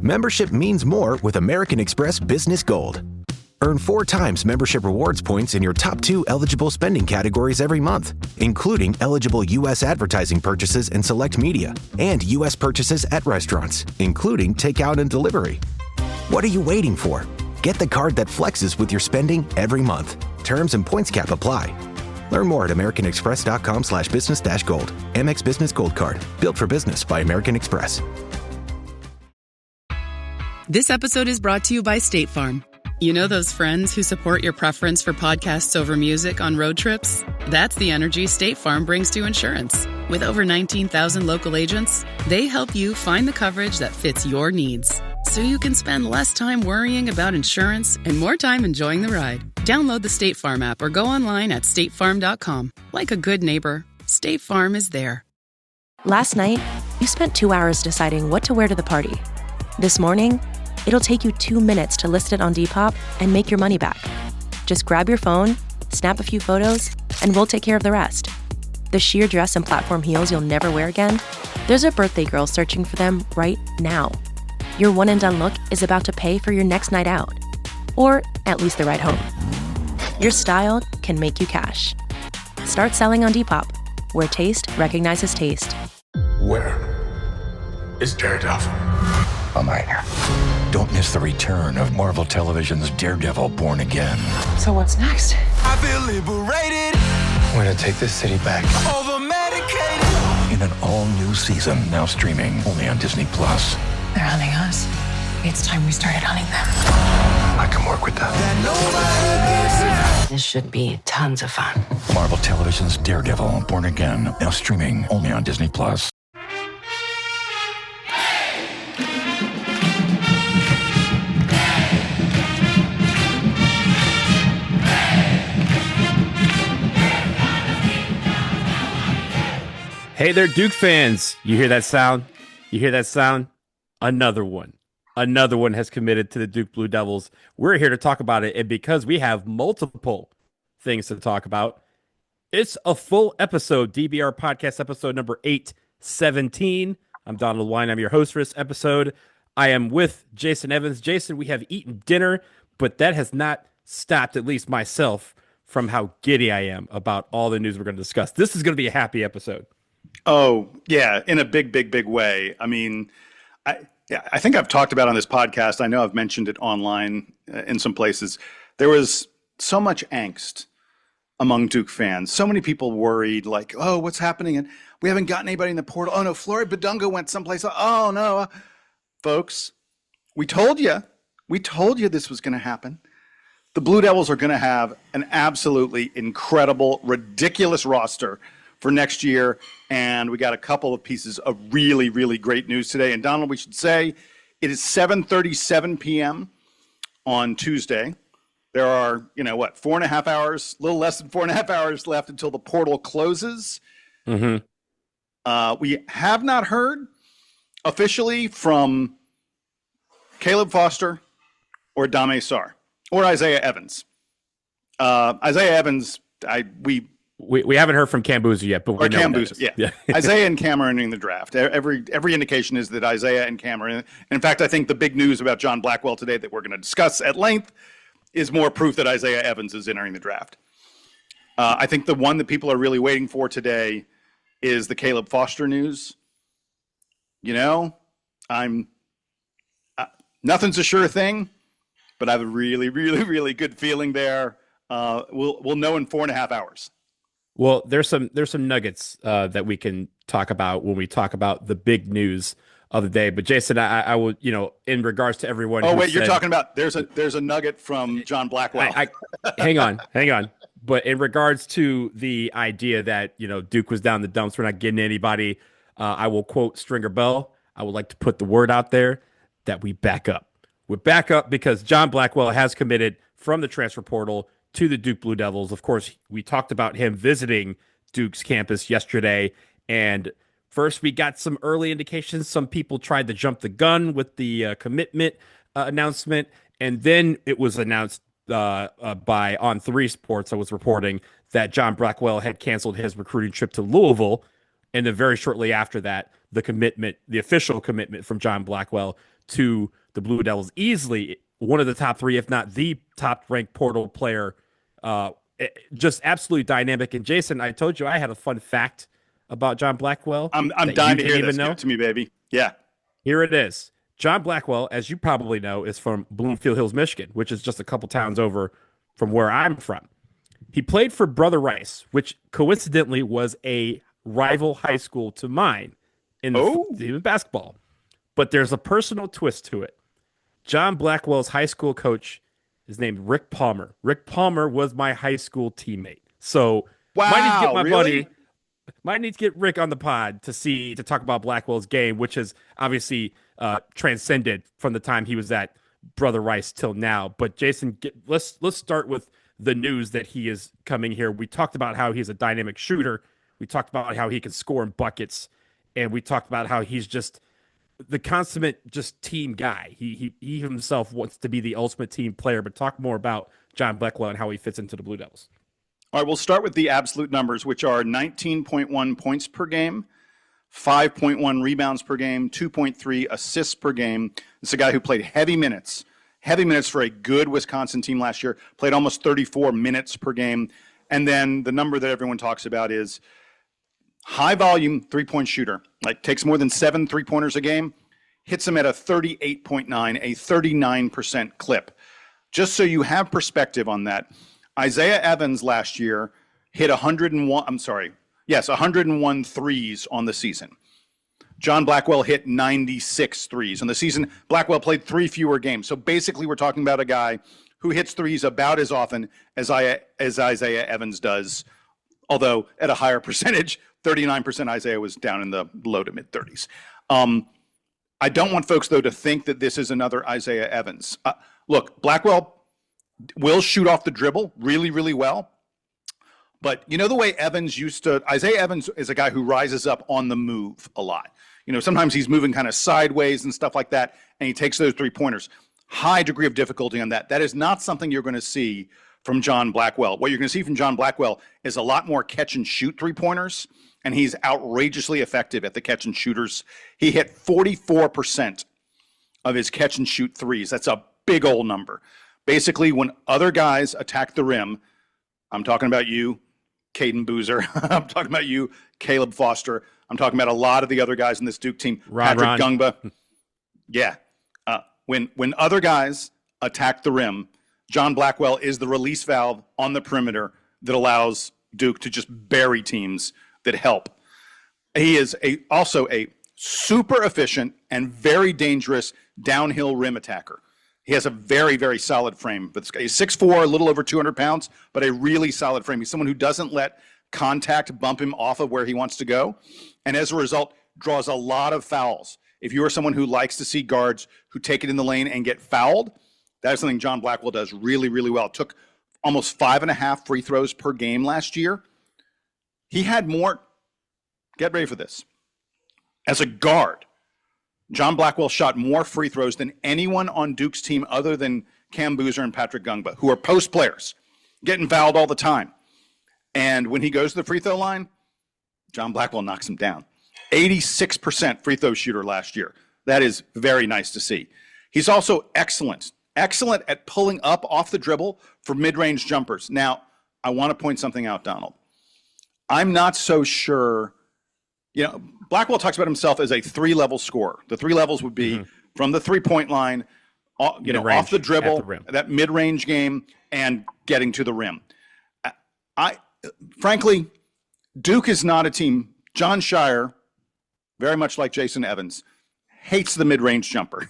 Membership means more with American Express Business Gold. Earn 4 times membership rewards points in your top 2 eligible spending categories every month, including eligible U.S. advertising purchases and select media, and U.S. purchases at restaurants, including takeout and delivery. What are you waiting for? Get the card that flexes with your spending every month. Terms and points cap apply. Learn more at americanexpress.com/business-gold. Amex Business Gold Card. Built for business by American Express. This episode is brought to you by State Farm. You know those friends who support your preference for podcasts over music on road trips? That's the energy State Farm brings to insurance. With over 19,000 local agents, they help you find the coverage that fits your needs, so you can spend less time worrying about insurance and more time enjoying the ride. Download the State Farm app or go online at statefarm.com. Like a good neighbor, State Farm is there. Last night, you spent 2 hours deciding what to wear to the party. This morning, it'll take you 2 minutes to list it on Depop and make your money back. Just grab your phone, snap a few photos, and we'll take care of the rest. The sheer dress and platform heels you'll never wear again? There's a birthday girl searching for them right now. Your one-and-done look is about to pay for your next night out. Or at least the ride home. Your style can make you cash. Start selling on Depop, where taste recognizes taste. Where is Daredevil? I'm right here. Don't miss the return of Marvel Television's Daredevil Born Again. So what's next? I feel liberated. We're gonna take this city back. Over medicated. In an all-new season, now streaming only on Disney+. They're hunting us. It's time we started hunting them. I can work with that. This should be tons of fun. Marvel Television's Daredevil Born Again, now streaming only on Disney+. Hey there, Duke fans. You hear that sound? You hear that sound? Another one. Another one has committed to the Duke Blue Devils. We're here to talk about it, and because we have multiple things to talk about, it's a full episode, DBR Podcast episode number 817. I'm Donald Wine. I'm your host for this episode. I am with Jason Evans. Jason, we have eaten dinner, but that has not stopped, at least myself, from how giddy I am about all the news we're going to discuss. This is going to be a happy episode. Oh, yeah, in a big, big, big way. I mean, I think I've talked about on this podcast, I know I've mentioned it online in some places, there was so much angst among Duke fans. So many people worried, like, oh, what's happening? And we haven't gotten anybody in the portal. Oh, no, Floyd Badunga went someplace. Oh, no. Folks, we told you. We told you this was going to happen. The Blue Devils are going to have an absolutely incredible, ridiculous roster for next year, and we got a couple of pieces of really, really great news today. And Donald, we should say it is 7:37 p.m. on Tuesday. There are, 4.5 hours, a little less than 4.5 hours left until the portal closes. Mm-hmm. We have not heard officially from Caleb Foster or Dame Sarr or Isaiah Evans. Isaiah Evans, We haven't heard from Cambuza yet, but we know Cambuza, yeah. Isaiah and Cam are entering the draft. Every indication is that Isaiah and Cam are in. In fact, I think the big news about John Blackwell today that we're going to discuss at length is more proof that Isaiah Evans is entering the draft. I think the one that people are really waiting for today is the Caleb Foster news. Nothing's a sure thing, but I have a really, really, really good feeling there. We'll know in 4.5 hours. Well, there's some nuggets that we can talk about when we talk about the big news of the day. But Jason, I will, in regards to everyone. Oh wait, you're talking about there's a nugget from John Blackwell. Hang on. But in regards to the idea that Duke was down the dumps, we're not getting anybody. I will quote Stringer Bell. I would like to put the word out there that we back up. We're back up because John Blackwell has committed from the transfer portal to the Duke Blue Devils. Of course, we talked about him visiting Duke's campus yesterday, and first we got some early indications. Some people tried to jump the gun with the commitment announcement, and then it was announced by On3 Sports, I was reporting that John Blackwell had canceled his recruiting trip to Louisville, and then very shortly after that, the commitment, the official commitment from John Blackwell to the Blue Devils. Easily one of the top 3, if not the top ranked portal player. Just absolutely dynamic. And Jason, I told you I had a fun fact about John Blackwell. I'm dying to hear this. Give it to me, baby. Yeah. Here it is. John Blackwell, as you probably know, is from Bloomfield Hills, Michigan, which is just a couple towns over from where I'm from. He played for Brother Rice, which coincidentally was a rival high school to mine in the basketball. But there's a personal twist to it. John Blackwell's high school coach is named Rick Palmer. Rick Palmer was my high school teammate. So might need to get my buddy. Might need to get Rick on the pod to talk about Blackwell's game, which has obviously transcended from the time he was at Brother Rice till now. But Jason, let's start with the news that he is coming here. We talked about how he's a dynamic shooter. We talked about how he can score in buckets, and we talked about how he's just the consummate just team guy. He himself wants to be the ultimate team player. But talk more about John Blackwell and how he fits into the Blue Devils. All right, we'll start with the absolute numbers, which are 19.1 points per game, 5.1 rebounds per game, 2.3 assists per game. This is a guy who played heavy minutes for a good Wisconsin team last year, played almost 34 minutes per game. And then the number that everyone talks about is high volume three-point shooter, like takes more than 7 3-pointers a game, hits them at a 38.9, a 39% clip. Just so you have perspective on that, Isaiah Evans last year hit 101 threes on the season. John Blackwell hit 96 threes on the season. Blackwell played 3 fewer games. So basically we're talking about a guy who hits threes about as often as Isaiah Evans does, although at a higher percentage. 39% Isaiah was down in the low to mid 30s. I don't want folks, though, to think that this is another Isaiah Evans. Look, Blackwell will shoot off the dribble really, really well. But you know the way Isaiah Evans is a guy who rises up on the move a lot. You know, sometimes he's moving kind of sideways and stuff like that, and he takes those 3-pointers. High degree of difficulty on that. That is not something you're going to see from John Blackwell. What you're going to see from John Blackwell is a lot more catch and shoot 3-pointers, and he's outrageously effective at the catch and shooters. He hit 44% of his catch and shoot threes. That's a big old number. Basically, when other guys attack the rim, I'm talking about you, Caden Boozer. I'm talking about you, Caleb Foster. I'm talking about a lot of the other guys in this Duke team. Patrick Gungba. Yeah. When other guys attack the rim, John Blackwell is the release valve on the perimeter that allows Duke to just bury teams that help. He is also a super efficient and very dangerous downhill rim attacker. He has a very, very solid frame. But he's 6'4", a little over 200 pounds, but a really solid frame. He's someone who doesn't let contact bump him off of where he wants to go, and as a result, draws a lot of fouls. If you are someone who likes to see guards who take it in the lane and get fouled, that is something John Blackwell does really, really well. Took almost 5.5 free throws per game last year. He had more, get ready for this, as a guard, John Blackwell shot more free throws than anyone on Duke's team other than Cam Boozer and Patrick Gungba, who are post players, getting fouled all the time. And when he goes to the free throw line, John Blackwell knocks him down. 86% free throw shooter last year. That is very nice to see. He's also excellent at pulling up off the dribble for mid-range jumpers. Now, I want to point something out, Donald. I'm not so sure. You know, Blackwell talks about himself as a 3-level scorer. The 3 levels would be from the 3-point line, off the dribble, that mid-range game, and getting to the rim. Frankly, Duke is not a team. Jon Scheyer, very much like Jason Evans, hates the mid-range jumper.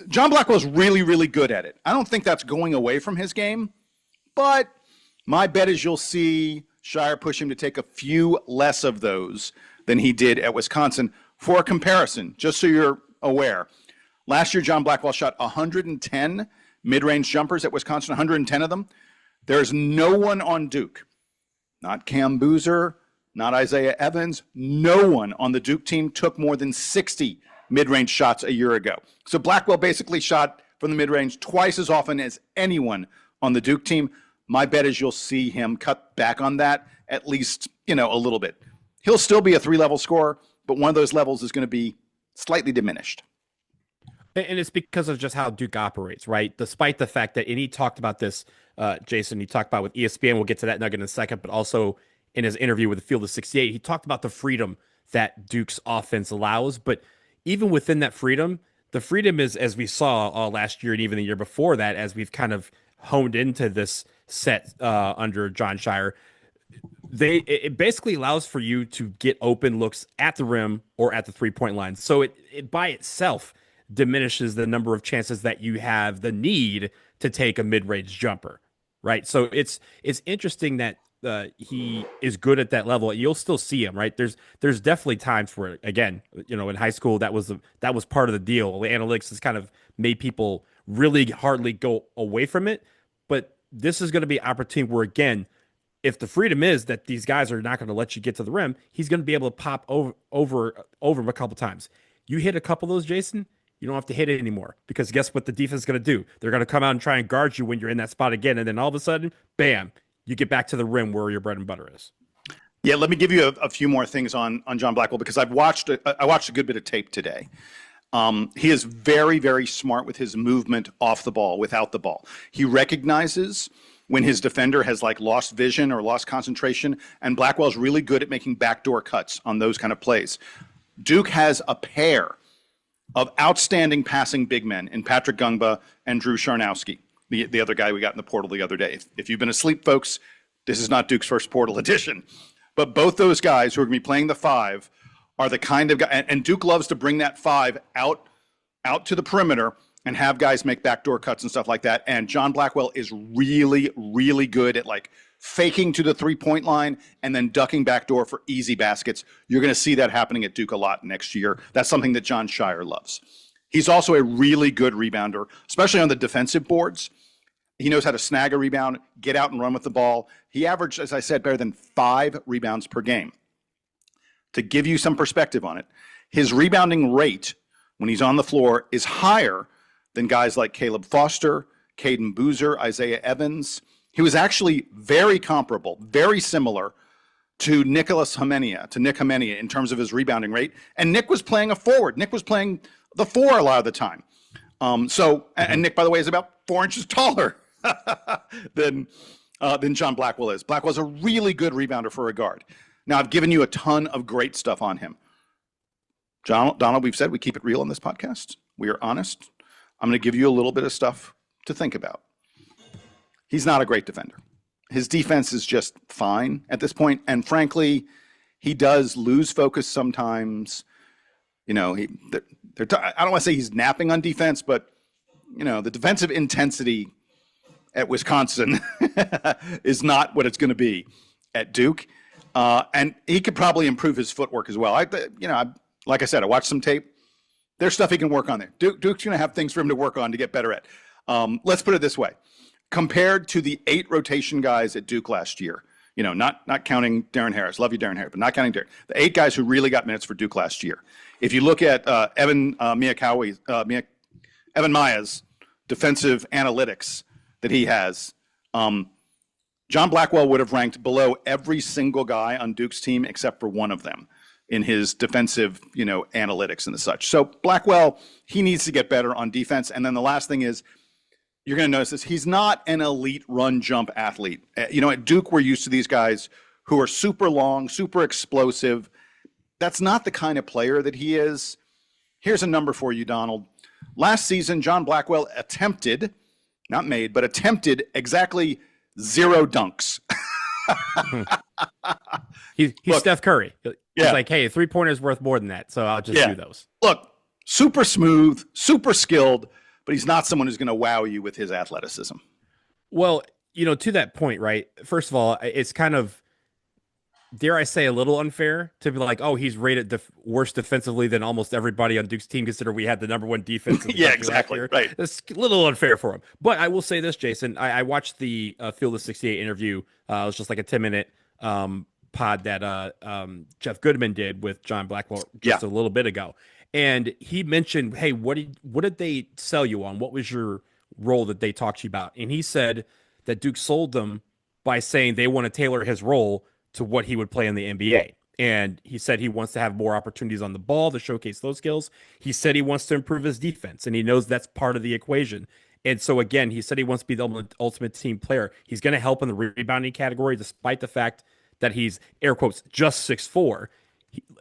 John Blackwell's really, really good at it. I don't think that's going away from his game, but my bet is you'll see Scheyer push him to take a few less of those than he did at Wisconsin. For a comparison, just so you're aware, last year John Blackwell shot 110 mid-range jumpers at Wisconsin, 110 of them. There's no one on Duke, not Cam Boozer, not Isaiah Evans, no one on the Duke team took more than 60 mid-range shots a year ago. So Blackwell basically shot from the mid-range twice as often as anyone on the Duke team. My bet is you'll see him cut back on that at least, a little bit. he'll still be a 3-level scorer, but one of those levels is going to be slightly diminished. And it's because of just how Duke operates, right? Despite the fact that, and he talked about this, Jason, he talked about with ESPN, we'll get to that nugget in a second, but also in his interview with the Field of 68, he talked about the freedom that Duke's offense allows. But even within that freedom, the freedom is, as we saw last year and even the year before that, as we've kind of honed into this set under Jon Scheyer, it basically allows for you to get open looks at the rim or at the 3-point line. So it by itself diminishes the number of chances that you have the need to take a mid-range jumper, right? So it's interesting that he is good at that level. You'll still see him, right? There's definitely times where, again, in high school that was part of the deal. The analytics has kind of made people really hardly go away from it, but this is going to be an opportunity where, again, if the freedom is that these guys are not going to let you get to the rim, he's going to be able to pop over him a couple times. You hit a couple of those, Jason, you don't have to hit it anymore, because guess what the defense is going to do? They're going to come out and try and guard you when you're in that spot again, and then all of a sudden, bam, you get back to the rim where your bread and butter is. Yeah, let me give you a few more things on John Blackwell, because I watched a good bit of tape today. He is very, very smart with his movement off the ball, without the ball. He recognizes when his defender has lost vision or lost concentration, and Blackwell's really good at making backdoor cuts on those kind of plays. Duke has a pair of outstanding passing big men in Patrick Gungba and Drew Sharnowski, the other guy we got in the portal the other day. If you've been asleep, folks, this is not Duke's first portal edition. But both those guys who are going to be playing the 5 are the kind of guy, and Duke loves to bring that 5 out to the perimeter and have guys make backdoor cuts and stuff like that. And John Blackwell is really, really good at faking to the 3-point line and then ducking backdoor for easy baskets. You're going to see that happening at Duke a lot next year. That's something that Jon Scheyer loves. He's also a really good rebounder, especially on the defensive boards. He knows how to snag a rebound, get out and run with the ball. He averaged, as I said, better than 5 rebounds per game. To give you some perspective on it, his rebounding rate when he's on the floor is higher than guys like Caleb Foster, Caden Boozer, Isaiah Evans. He was actually very comparable, very similar to Nick Homenia in terms of his rebounding rate. And Nick was playing a forward. Nick was playing the 4 a lot of the time. And Nick, by the way, is about 4 inches taller than John Blackwell is. Blackwell's a really good rebounder for a guard. Now, I've given you a ton of great stuff on him. Donald, we've said we keep it real on this podcast. We are honest. I'm going to give you a little bit of stuff to think about. He's not a great defender. His defense is just fine at this point. And frankly, he does lose focus sometimes. I don't want to say he's napping on defense, but, the defensive intensity at Wisconsin is not what it's going to be at Duke. And he could probably improve his footwork as well. Like I said, I watched some tape. There's stuff he can work on there. Duke's going to have things for him to work on to get better at. Let's put it this way. Compared to the 8 rotation guys at Duke last year, not counting Darren Harris. Love you, Darren Harris, but not counting Darren. The 8 guys who really got minutes for Duke last year. If you look at Evan Maya's defensive analytics that he has, John Blackwell would have ranked below every single guy on Duke's team except for one of them in his defensive, analytics and the such. So Blackwell, he needs to get better on defense. And then the last thing is, you're going to notice this, he's not an elite run jump athlete. At Duke, we're used to these guys who are super long, super explosive. That's not the kind of player that he is. Here's a number for you, Donald. Last season, John Blackwell attempted exactly 0 dunks. He's Look, Steph Curry. He's yeah. like, hey, a 3-pointer is worth more than that, so I'll just do those. Look, super smooth, super skilled, but he's not someone who's going to wow you with his athleticism. Well, to that point, right? First of all, it's kind of, dare I say, a little unfair to be like, oh, he's rated worse defensively than almost everybody on Duke's team, considering we had the number 1 defense. Yeah, exactly. Right. It's a little unfair for him. But I will say this, Jason. I watched the Field of 68 interview. It was just like a 10-minute pod that Jeff Goodman did with John Blackwell just a little bit ago. And he mentioned, hey, what did they sell you on? What was your role that they talked to you about? And he said that Duke sold them by saying they want to tailor his role to what he would play in the NBA. And he said he wants to have more opportunities on the ball to showcase those skills. He said he wants to improve his defense, and he knows that's part of the equation. And so, again, he said he wants to be the ultimate team player. He's going to help in the rebounding category, despite the fact that he's, air quotes, just 6'4".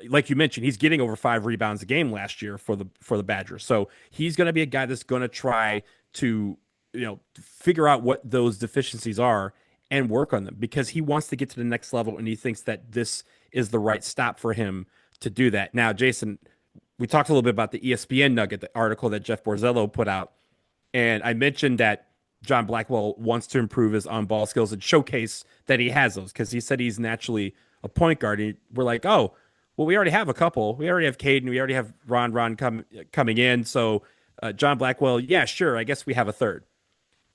Like you mentioned, he's getting over 5 rebounds a game last year for the Badgers. So he's going to be a guy that's going to try to, figure out what those deficiencies are and work on them, because he wants to get to the next level, and he thinks that this is the right stop for him to do that. Now, Jason, we talked a little bit about the ESPN nugget, the article that Jeff Borzello put out, and I mentioned that John Blackwell wants to improve his on-ball skills and showcase that he has those, because he said he's naturally a point guard. And we're like, oh, well, we already have a couple. We already have Caden. We already have Ron coming in. So John Blackwell, yeah, sure, I guess we have a third.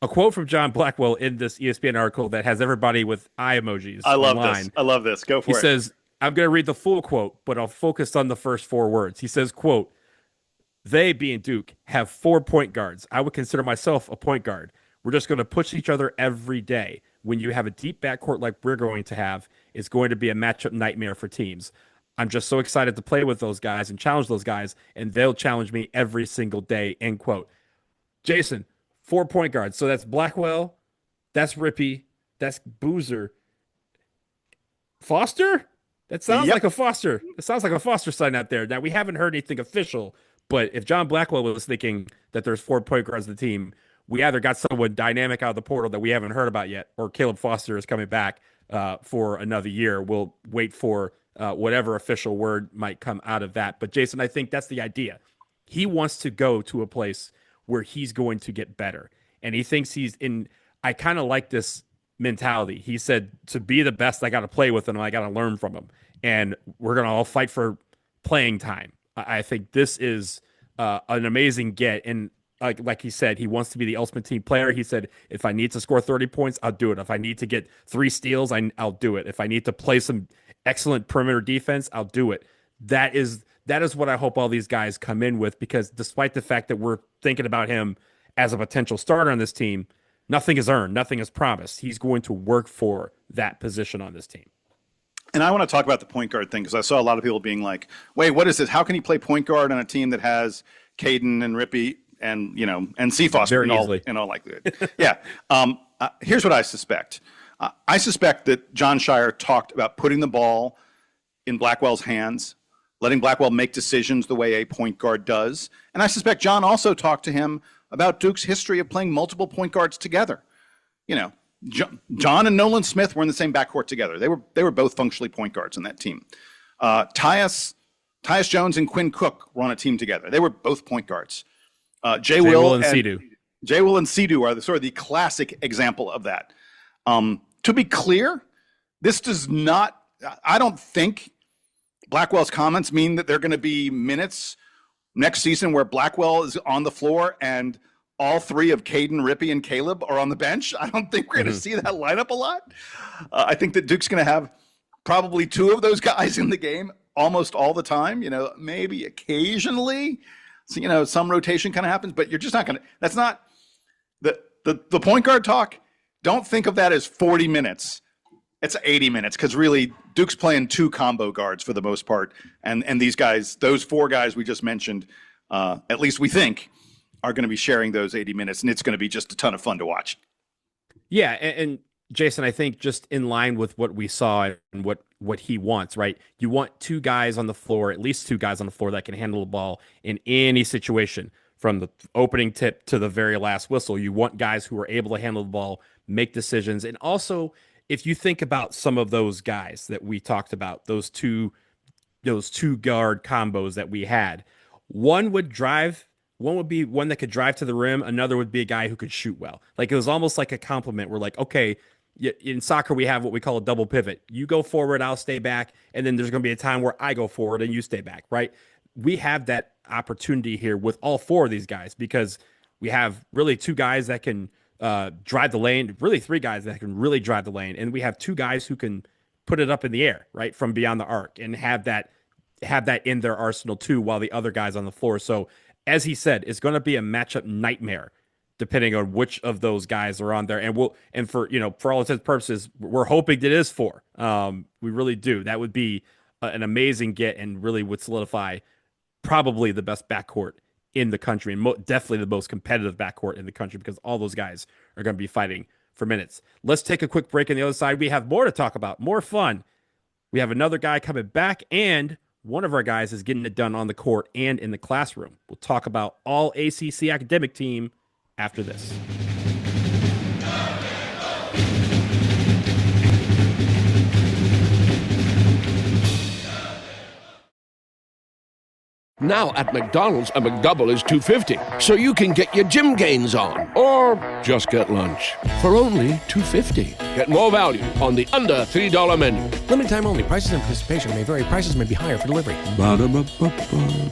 A quote from John Blackwell in this ESPN article that has everybody with eye emojis. I love online. this. I love this. Go for it. He says, I'm going to read the full quote, but I'll focus on the first 4 words. He says, quote, "They, being Duke, have 4 point guards. I would consider myself a point guard. We're just going to push each other every day. When you have a deep backcourt like we're going to have, it's going to be a matchup nightmare for teams. I'm just so excited to play with those guys and challenge those guys, and they'll challenge me every single day," end quote. Jason, 4 point guards. So that's Blackwell, that's Rippey, that's Boozer. Foster? That sounds like a Foster. It sounds like a Foster sign out there. Now, we haven't heard anything official, but if John Blackwell was thinking that there's 4 point guards on the team, we either got someone dynamic out of the portal that we haven't heard about yet, or Caleb Foster is coming back for another year. We'll wait for whatever official word might come out of that. But Jason, I think that's the idea. He wants to go to a place where he's going to get better. And he thinks he's in, I kind of like this mentality. He said, to be the best, I got to play with him. I got to learn from him. And we're going to all fight for playing time. I think this is an amazing get. And like he said, he wants to be the ultimate team player. He said, if I need to score 30 points, I'll do it. If I need to get 3 steals, I'll do it. If I need to play some excellent perimeter defense, I'll do it. That is what I hope all these guys come in with, because despite the fact that we're thinking about him as a potential starter on this team, nothing is earned, nothing is promised. He's going to work for that position on this team. And I want to talk about the point guard thing, because I saw a lot of people being like, wait, what is this? How can he play point guard on a team that has Caden and Rippey and Seafoss in all likelihood? Yeah. Here's what I suspect. I suspect that Jon Scheyer talked about putting the ball in Blackwell's hands, letting Blackwell make decisions the way a point guard does. And I suspect John also talked to him about Duke's history of playing multiple point guards together. John and Nolan Smith were in the same backcourt together. They were both functionally point guards on that team. Tyus Jones and Quinn Cook were on a team together. They were both point guards. Jay Will and Sidhu are sort of the classic example of that. To be clear, this does not, I don't think Blackwell's comments mean that there are going to be minutes next season where Blackwell is on the floor and all 3 of Caden, Rippey, and Caleb are on the bench. I don't think we're going to see that lineup a lot. I think that Duke's going to have probably 2 of those guys in the game almost all the time. Maybe occasionally, some rotation kind of happens, but you're just not going to. That's not the point guard talk. Don't think of that as 40 minutes. It's 80 minutes, because really Duke's playing 2 combo guards for the most part, and these guys, those 4 guys we just mentioned, at least we think, are going to be sharing those 80 minutes, and it's going to be just a ton of fun to watch. Yeah, and Jason, I think just in line with what we saw and what he wants, right? You want 2 guys on the floor, at least 2 guys on the floor that can handle the ball in any situation, from the opening tip to the very last whistle. You want guys who are able to handle the ball, make decisions, and also, if you think about some of those guys that we talked about, those two guard combos that we had, one would be one that could drive to the rim. Another would be a guy who could shoot well. Like, it was almost like a compliment. We're like, okay, in soccer, we have what we call a double pivot. You go forward, I'll stay back. And then there's going to be a time where I go forward and you stay back, right? We have that opportunity here with all 4 of these guys, because we have really 2 guys that can drive the lane, really 3 guys that can really drive the lane. And we have 2 guys who can put it up in the air, right, from beyond the arc, and have that in their arsenal too, while the other guys on the floor. So as he said, it's going to be a matchup nightmare depending on which of those guys are on there. And for all intents and purposes, we're hoping that it is 4. We really do. That would be an amazing get and really would solidify probably the best backcourt in the country and definitely the most competitive backcourt in the country because all those guys are going to be fighting for minutes. Let's take a quick break. On the other side, we have more to talk about, more fun. We have another guy coming back, and one of our guys is getting it done on the court and in the classroom. We'll talk about all ACC academic team after this. Now at McDonald's, a McDouble is $2.50, so you can get your gym gains on, or just get lunch for only $2.50. Get more value on the under $3 menu. Limited time only. Prices and participation may vary. Prices may be higher for delivery. Ba-da-ba-ba-ba.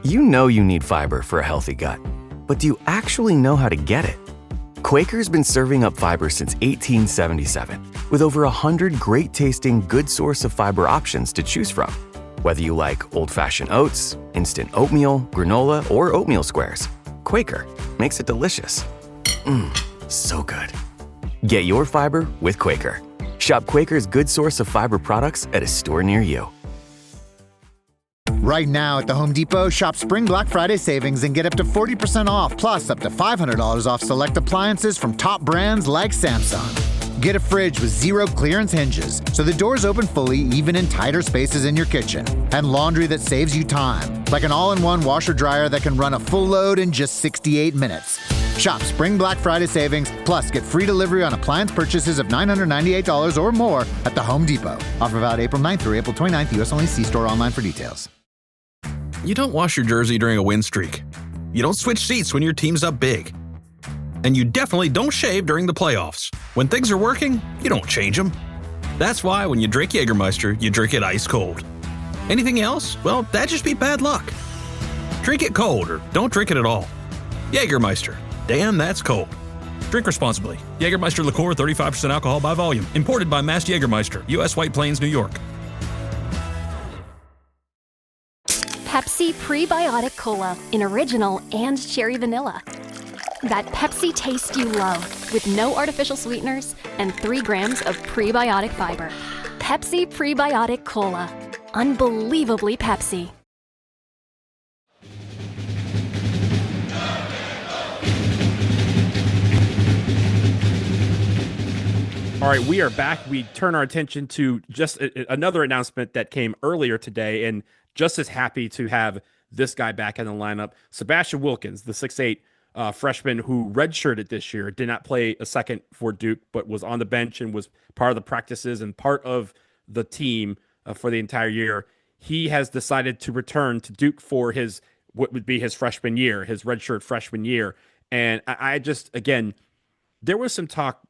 You know you need fiber for a healthy gut, but do you actually know how to get it? Quaker's been serving up fiber since 1877, with over 100 great-tasting, good source of fiber options to choose from. Whether you like old-fashioned oats, instant oatmeal, granola, or oatmeal squares, Quaker makes it delicious. So good. Get your fiber with Quaker. Shop Quaker's good source of fiber products at a store near you. Right now at the Home Depot, shop Spring Black Friday savings and get up to 40% off, plus up to $500 off select appliances from top brands like Samsung. Get a fridge with 0 clearance hinges, so the doors open fully even in tighter spaces in your kitchen. And laundry that saves you time, like an all-in-one washer-dryer that can run a full load in just 68 minutes. Shop Spring Black Friday savings, plus get free delivery on appliance purchases of $998 or more at the Home Depot. Offer valid April 9th through April 29th, U.S. only. See store online for details. You don't wash your jersey during a win streak. You don't switch seats when your team's up big. And you definitely don't shave during the playoffs. When things are working, you don't change them. That's why when you drink Jägermeister, you drink it ice cold. Anything else? Well, that'd just be bad luck. Drink it cold or don't drink it at all. Jägermeister. Damn, that's cold. Drink responsibly. Jägermeister liqueur, 35% alcohol by volume. Imported by Mast Jägermeister, U.S. White Plains, New York. Pepsi Prebiotic Cola in original and cherry vanilla. That Pepsi taste you love, with no artificial sweeteners and 3 grams of prebiotic fiber. Pepsi Prebiotic Cola. Unbelievably Pepsi. All right, we are back. We turn our attention to just another announcement that came earlier today, and just as happy to have this guy back in the lineup. Sebastian Wilkins, the 6'8", freshman who redshirted this year, did not play a second for Duke, but was on the bench and was part of the practices and part of the team for the entire year. He has decided to return to Duke for what would be his freshman year, his redshirt freshman year. And I just, again, there was some talk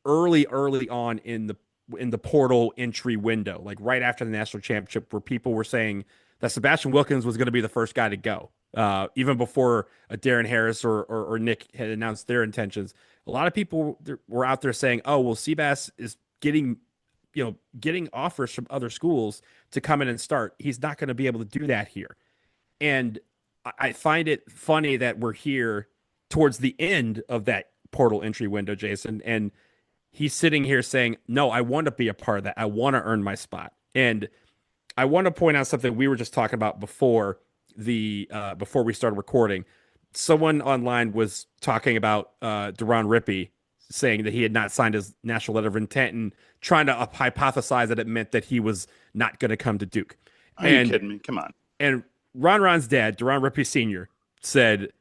early on in the portal entry window, like right after the national championship, where people were saying that Sebastian Wilkins was going to be the first guy to go. Even before Darren Harris or Nick had announced their intentions, a lot of people were out there saying, "Oh, well, Seabass is getting offers from other schools to come in and start. He's not going to be able to do that here." And I find it funny that we're here towards the end of that portal entry window, Jason, and he's sitting here saying, "No, I want to be a part of that. I want to earn my spot." And I want to point out something we were just talking about before we started recording. Someone online was talking about Duran Rippey saying that he had not signed his national letter of intent and trying to hypothesize that it meant that he was not going to come to Duke. Are you kidding me? Come on. And Ron's dad, Duran Rippey Sr., said,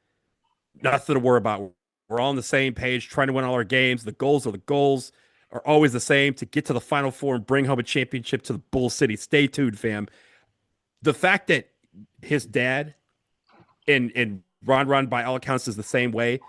"Nothing to worry about. We're all on the same page, trying to win all our games. The goals are always the same, to get to the Final Four and bring home a championship to the Bull City. Stay tuned, fam." The fact that his dad and Ron by all accounts is the same way,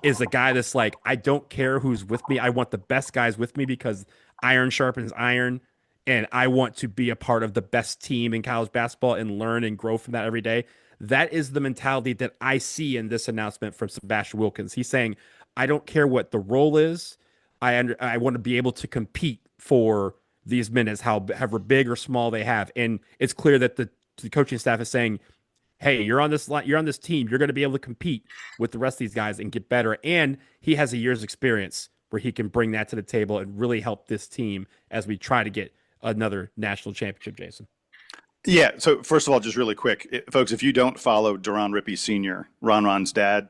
is a guy that's like, I don't care who's with me. I want the best guys with me because iron sharpens iron, and I want to be a part of the best team in college basketball and learn and grow from that every day. That is the mentality that I see in this announcement from Sebastian Wilkins. He's saying, I don't care what the role is. I want to be able to compete for these minutes, however big or small they have. And it's clear that the coaching staff is saying, hey, you're on this team. You're going to be able to compete with the rest of these guys and get better. And he has a year's experience where he can bring that to the table and really help this team as we try to get another national championship, Jason. Yeah. So first of all, just really quick, folks, if you don't follow Duran Rippey Sr., Ron's dad,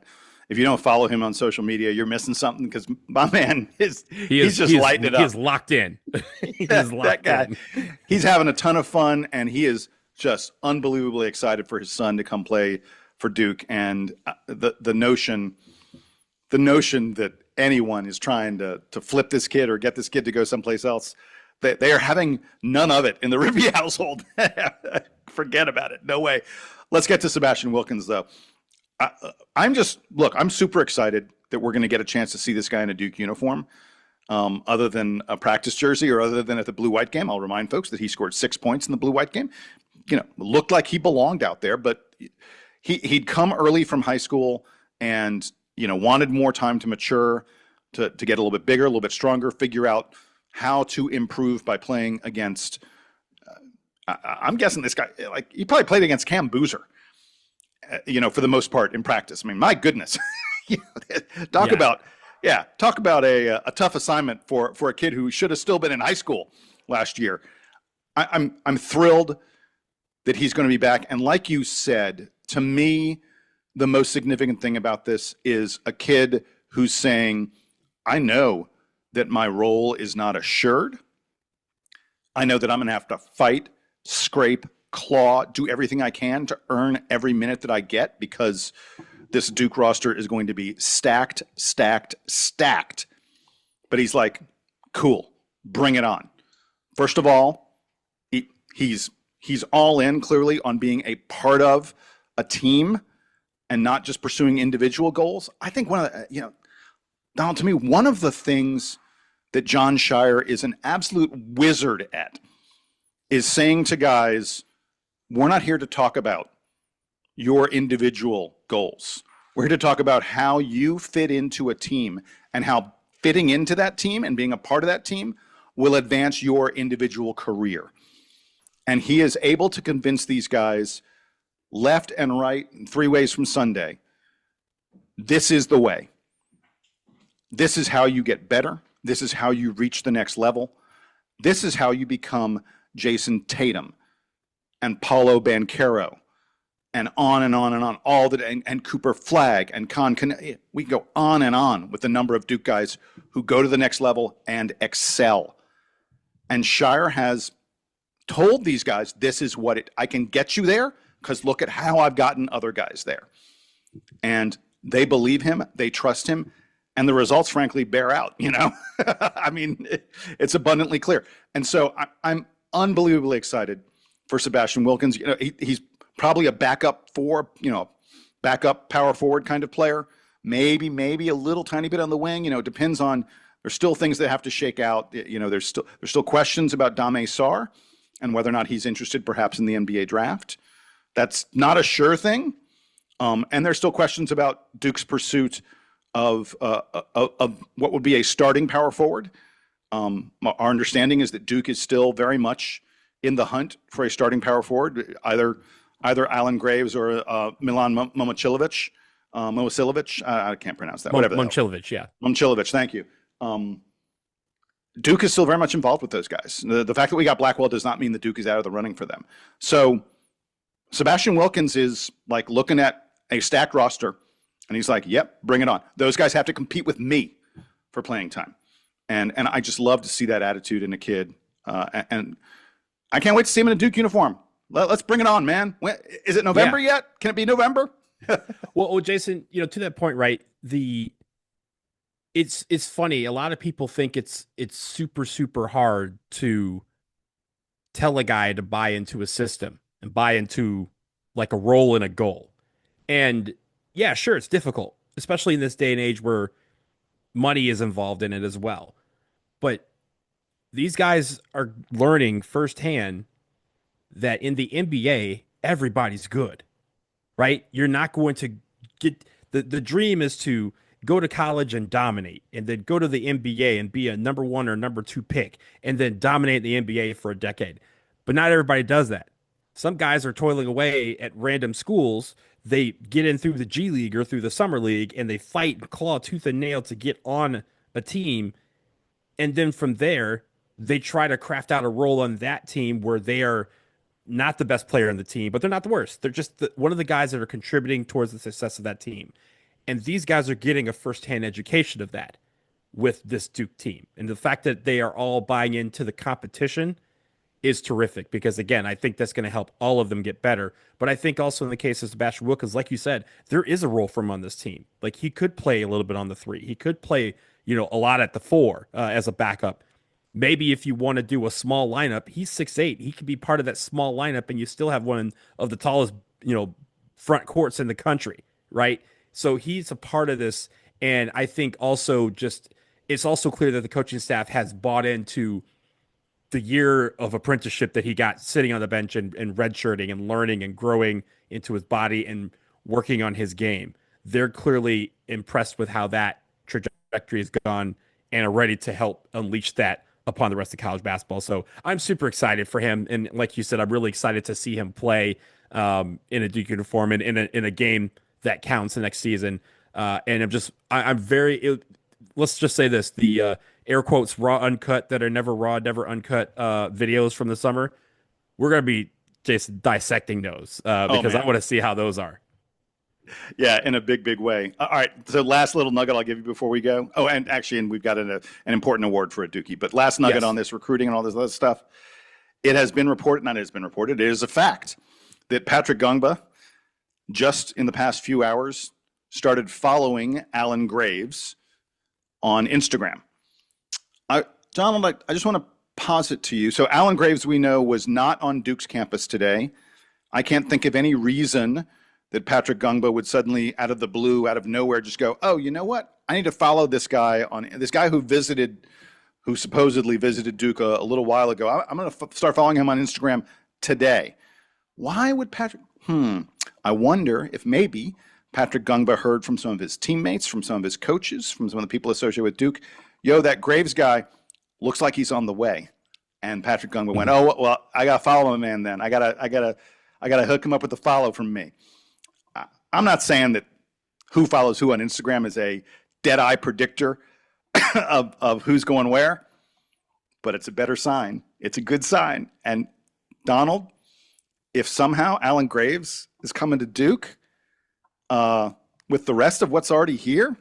if you don't follow him on social media, you're missing something because my man he's just lighting it up. He is locked in. That guy, he's having a ton of fun, and he is just unbelievably excited for his son to come play for Duke. And the notion that anyone is trying to flip this kid or get this kid to go someplace else, they are having none of it in the Rippey household. Forget about it. No way. Let's get to Sebastian Wilkins, though. I'm super excited that we're going to get a chance to see this guy in a Duke uniform, other than a practice jersey or other than at the blue-white game. I'll remind folks that he scored 6 points in the blue-white game. Looked like he belonged out there, but he'd come early from high school and, wanted more time to mature, to get a little bit bigger, a little bit stronger, figure out how to improve by playing against, I'm guessing this guy, he probably played against Cam Boozer, for the most part in practice. I mean, my goodness, talk about a tough assignment for a kid who should have still been in high school last year. I'm thrilled that he's going to be back. And like you said, to me, the most significant thing about this is a kid who's saying, I know that my role is not assured. I know that I'm going to have to fight, scrape, claw, do everything I can to earn every minute that I get, because this Duke roster is going to be stacked. But he's like, cool, bring it on. First of all, he's all in clearly on being a part of a team and not just pursuing individual goals. I think Donald, to me, one of the things that Jon Scheyer is an absolute wizard at is saying to guys, we're not here to talk about your individual goals. We're here to talk about how you fit into a team and how fitting into that team and being a part of that team will advance your individual career. And he is able to convince these guys left and right, 3 ways from Sunday, this is the way. This is how you get better. This is how you reach the next level. This is how you become Jason Tatum and Paulo Banchero and on and on and on, and Cooper Flagg and we can go on and on with the number of Duke guys who go to the next level and excel. And Scheyer has told these guys, this is what I can get you there, because look at how I've gotten other guys there. And they believe him, they trust him, and the results, frankly, bear out, I mean, it's abundantly clear. And so I'm unbelievably excited for Sebastian Wilkins. He's probably a backup power forward kind of player, maybe a little tiny bit on the wing. It depends on, there's still things that have to shake out. There's still questions about Dame Sarr and whether or not he's interested perhaps in the NBA draft. That's not a sure thing. And there's still questions about Duke's pursuit of what would be a starting power forward. Our understanding is that Duke is still very much in the hunt for a starting power forward, either Alan Graves or Milan Momcilovic. I can't pronounce that. Whatever. Momcilovic, yeah. Momcilovic, thank you. Duke is still very much involved with those guys. The fact that we got Blackwell does not mean that Duke is out of the running for them. So Sebastian Wilkins is like looking at a stacked roster, and he's like, yep, bring it on. Those guys have to compete with me for playing time. And I just love to see that attitude in a kid. And I can't wait to see him in a Duke uniform. Let's bring it on, man. Is it November yet? Can it be November? Well, Jason, to that point, right? It's funny. A lot of people think it's super, super hard to tell a guy to buy into a system and buy into like a role and a goal. And yeah, sure, it's difficult, especially in this day and age where money is involved in it as well. But these guys are learning firsthand that in the NBA, everybody's good, right? You're not going to get the dream is to go to college and dominate, and then go to the NBA and be a number 1 or number 2 pick, and then dominate the NBA for a decade. But not everybody does that. Some guys are toiling away at random schools. They get in through the G League or through the Summer League, and they fight and claw tooth and nail to get on a team. And then from there, they try to craft out a role on that team where they are not the best player on the team, but they're not the worst. They're just one of the guys that are contributing towards the success of that team. And these guys are getting a firsthand education of that with this Duke team. And the fact that they are all buying into the competition is terrific because, again, I think that's going to help all of them get better. But I think also in the case of Sebastian Wilkins, like you said, there is a role for him on this team. Like, he could play a little bit on the 3. He could play, a lot at the 4 as a backup. Maybe if you want to do a small lineup, he's 6'8". He could be part of that small lineup, and you still have one of the tallest, front courts in the country, right? So he's a part of this. And I think also it's also clear that the coaching staff has bought into the year of apprenticeship that he got sitting on the bench and redshirting and learning and growing into his body and working on his game. They're clearly impressed with how that trajectory has gone and are ready to help unleash that upon the rest of college basketball. So I'm super excited for him. And like you said, I'm really excited to see him play in a Duke uniform and in a game that counts the next season. And I'm very, let's just say this, the air quotes raw uncut that are never raw, never uncut videos from the summer. We're going to be just dissecting those because I want to see how those are. Yeah, in a big, big way. All right, so last little nugget I'll give you before we go. Oh, and we've got an important award for a Dookie. But last nugget on this recruiting and all this other stuff. It has been reported, it is a fact that Patrick Gungba, just in the past few hours, started following Alan Graves on Instagram. Donald, I just want to posit to you. So Alan Graves, we know, was not on Duke's campus today. I can't think of any reason that Patrick Gungba would suddenly, out of the blue, out of nowhere, just go, oh, you know what? I need to follow this guy who supposedly visited Duke a little while ago. I'm going to start following him on Instagram today. Why would Patrick? I wonder if maybe Patrick Gungba heard from some of his teammates, from some of his coaches, from some of the people associated with Duke. That Graves guy looks like he's on the way. And Patrick Gungba went, oh, well, I got to follow him, man, then. I gotta hook him up with the follow from me. I'm not saying that who follows who on Instagram is a dead-eye predictor of who's going where, but it's a better sign. It's a good sign. And Donald, if somehow Alan Graves is coming to Duke with the rest of what's already here,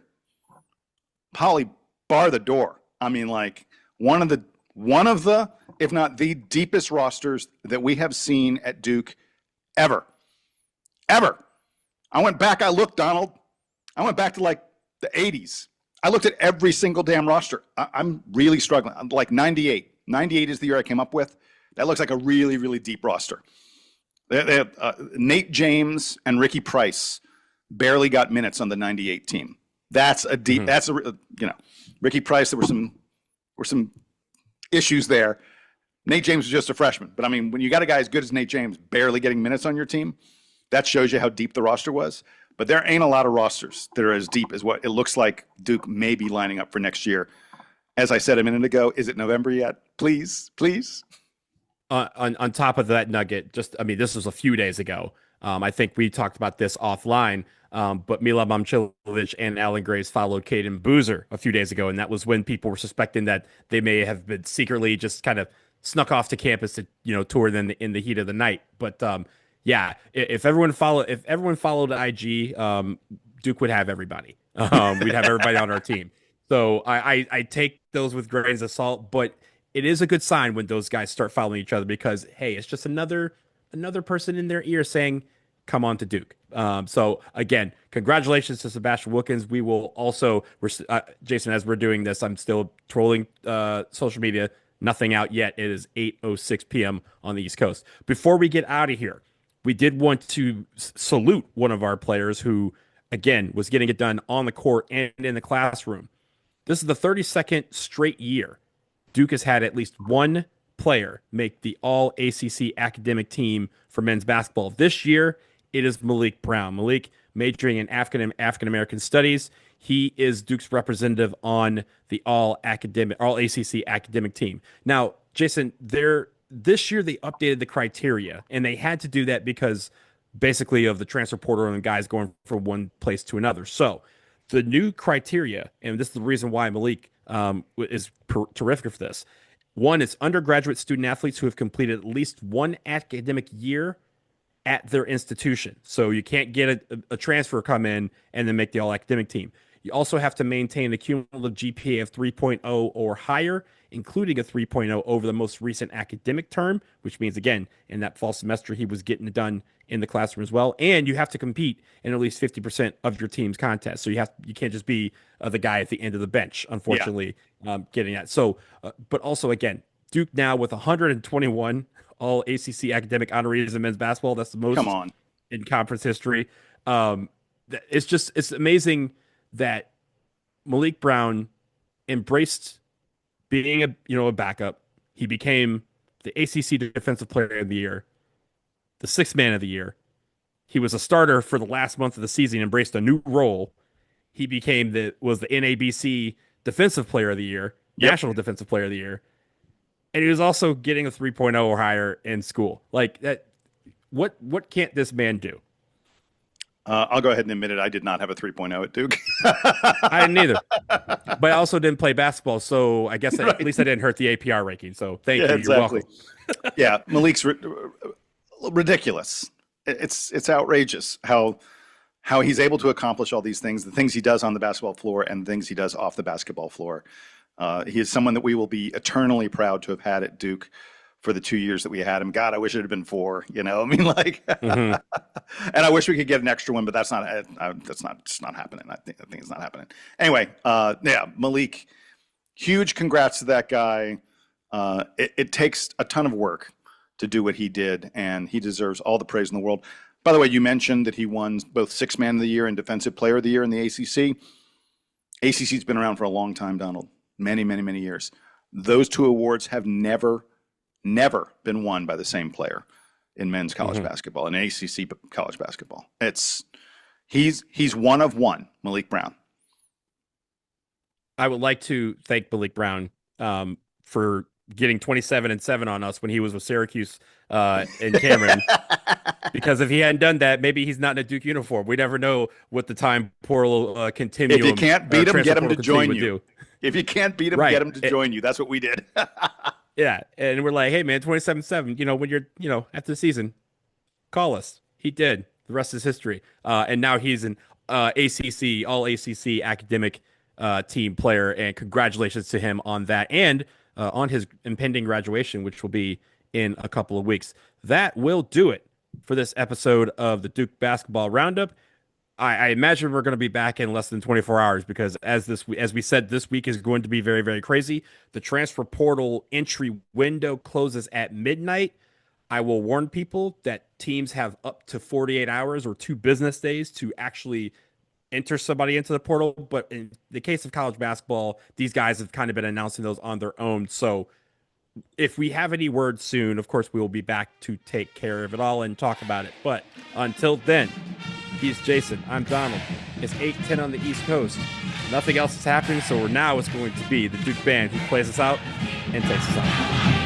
Polly, bar the door. I mean, like one of the, if not the deepest rosters that we have seen at Duke ever. I went back, Donald. I went back to like the 80s. I looked at every single damn roster. I'm really struggling. I'm like 98. 98 is the year I came up with. That looks like a really, really deep roster. They have, Nate James and Ricky Price barely got minutes on the 98 team. That's a deep, Ricky Price, there were some issues there. Nate James was just a freshman. But I mean, when you got a guy as good as Nate James barely getting minutes on your team, that shows you how deep the roster was. But there ain't a lot of rosters that are as deep as what it looks like Duke may be lining up for next year. As I said a minute ago, is it November yet? Please. On top of that nugget, this was a few days ago. I think we talked about this offline, but Mila Momcilovic and Alan Graves followed Caden Boozer a few days ago, and that was when people were suspecting that they may have been secretly just kind of snuck off to campus to tour them in the heat of the night. But yeah, if everyone followed IG, Duke would have everybody. We'd have everybody on our team. So I take those with grains of salt, but it is a good sign when those guys start following each other because, hey, it's just another person in their ear saying, come on to Duke. So again, congratulations to Sebastian Wilkins. We will also, Jason, as we're doing this, I'm still trolling social media. Nothing out yet. It is 8:06 p.m. on the East Coast. Before we get out of here, we did want to salute one of our players who, again, was getting it done on the court and in the classroom. This is the 32nd straight year Duke has had at least one player make the All-ACC academic team for men's basketball. This year, it is Malik Brown. Malik, majoring in African-American studies. He is Duke's representative on the All-ACC academic team. Now, Jason, this year they updated the criteria, and they had to do that because basically of the transfer portal and guys going from one place to another. So the new criteria, and this is the reason why Malik is terrific for this, One is undergraduate student athletes who have completed at least one academic year at their institution. So you can't get a transfer come in and then make the all-academic team. You also have to maintain a cumulative GPA of 3.0 or higher, including a 3.0 over the most recent academic term, which means, again, in that fall semester, he was getting it done in the classroom as well. And you have to compete in at least 50% of your team's contest. So you can't just be the guy at the end of the bench, unfortunately, getting that. So, but also, again, Duke now with 121 all ACC academic honorees in men's basketball. That's the most in conference history. It's amazing that Malik Brown embraced being a backup. He became the ACC Defensive Player of the Year, the sixth man of the year. He was a starter for the last month of the season, embraced a new role. He was the NABC Defensive Player of the Year, National Defensive Player of the Year. And he was also getting a 3.0 or higher in school. Like that, what can't this man do? I'll go ahead and admit it. I did not have a 3.0 at Duke. I didn't either, but I also didn't play basketball. So I guess at least I didn't hurt the APR ranking. So thank you. Exactly. You're welcome. Yeah. Malik's ridiculous. It's outrageous how he's able to accomplish all these things, the things he does on the basketball floor and the things he does off the basketball floor. He is someone that we will be eternally proud to have had at Duke for the 2 years that we had him. God, I wish it had been 4, I mean, like, and I wish we could get an extra one, but that's not happening. I think it's not happening. Anyway, Malik, huge congrats to that guy. It takes a ton of work to do what he did, and he deserves all the praise in the world. By the way, you mentioned that he won both Sixth Man of the Year and Defensive Player of the Year in the ACC. ACC's been around for a long time, Donald. Many, many, many years. Those two awards have never been won by the same player in men's college basketball, in ACC college basketball. He's one of one, Malik Brown. I would like to thank Malik Brown for getting 27-7 on us when he was with Syracuse in Cameron. Because if he hadn't done that, maybe he's not in a Duke uniform. We never know what the time portal continuum. If you can't beat him, get him to join you. Do. If you can't beat him, get him to join you. That's what we did. Yeah, and we're like, hey man, 27-7. When you're after the season, call us. He did. The rest is history. And now he's an ACC, all ACC academic team player, and congratulations to him on that and on his impending graduation, which will be in a couple of weeks. That will do it for this episode of the Duke Basketball Roundup. I imagine we're going to be back in less than 24 hours because as we said, this week is going to be very, very crazy. The transfer portal entry window closes at midnight. I will warn people that teams have up to 48 hours or 2 business days to actually enter somebody into the portal. But in the case of college basketball, these guys have kind of been announcing those on their own. So if we have any word soon, of course, we will be back to take care of it all and talk about it. But until then, he's Jason. I'm Donald. It's 8:10 on the East Coast. Nothing else is happening, so now it's going to be the Duke Band who plays us out and takes us out.